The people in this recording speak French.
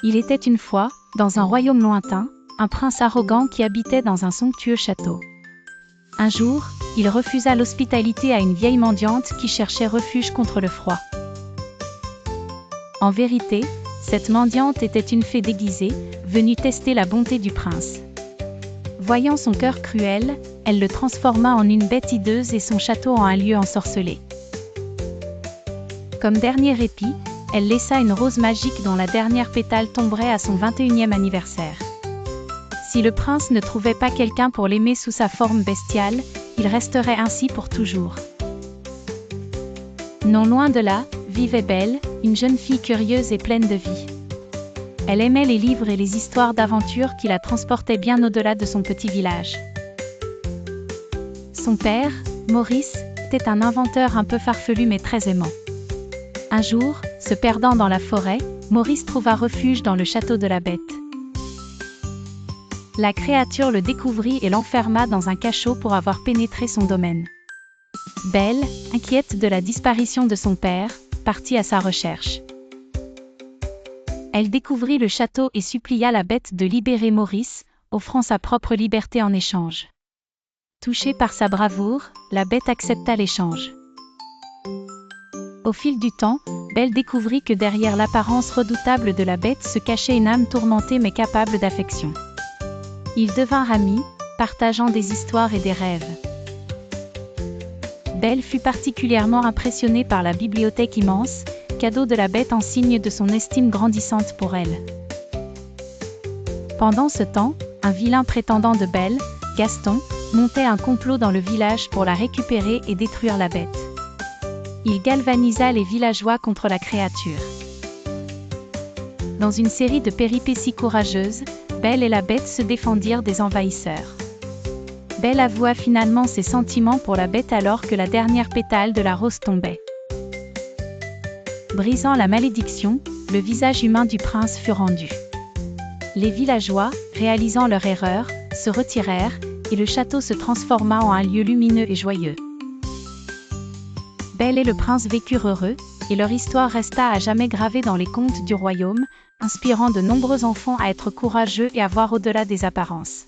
Il était une fois, dans un royaume lointain, un prince arrogant qui habitait dans un somptueux château. Un jour, il refusa l'hospitalité à une vieille mendiante qui cherchait refuge contre le froid. En vérité, cette mendiante était une fée déguisée, venue tester la bonté du prince. Voyant son cœur cruel, elle le transforma en une bête hideuse et son château en un lieu ensorcelé. Comme dernier répit, elle laissa une rose magique dont la dernière pétale tomberait à son 21e anniversaire. Si le prince ne trouvait pas quelqu'un pour l'aimer sous sa forme bestiale, il resterait ainsi pour toujours. Non loin de là, vivait Belle, une jeune fille curieuse et pleine de vie. Elle aimait les livres et les histoires d'aventure qui la transportaient bien au-delà de son petit village. Son père, Maurice, était un inventeur un peu farfelu mais très aimant. Un jour, se perdant dans la forêt, Maurice trouva refuge dans le château de la bête. La créature le découvrit et l'enferma dans un cachot pour avoir pénétré son domaine. Belle, inquiète de la disparition de son père, partit à sa recherche. Elle découvrit le château et supplia la bête de libérer Maurice, offrant sa propre liberté en échange. Touchée par sa bravoure, la bête accepta l'échange. Au fil du temps, Belle découvrit que derrière l'apparence redoutable de la bête se cachait une âme tourmentée mais capable d'affection. Ils devinrent amis, partageant des histoires et des rêves. Belle fut particulièrement impressionnée par la bibliothèque immense, cadeau de la bête en signe de son estime grandissante pour elle. Pendant ce temps, un vilain prétendant de Belle, Gaston, montait un complot dans le village pour la récupérer et détruire la bête. Il galvanisa les villageois contre la créature. Dans une série de péripéties courageuses, Belle et la bête se défendirent des envahisseurs. Belle avoua finalement ses sentiments pour la bête alors que la dernière pétale de la rose tombait. Brisant la malédiction, le visage humain du prince fut rendu. Les villageois, réalisant leur erreur, se retirèrent, et le château se transforma en un lieu lumineux et joyeux. Belle et le prince vécurent heureux, et leur histoire resta à jamais gravée dans les contes du royaume, inspirant de nombreux enfants à être courageux et à voir au-delà des apparences.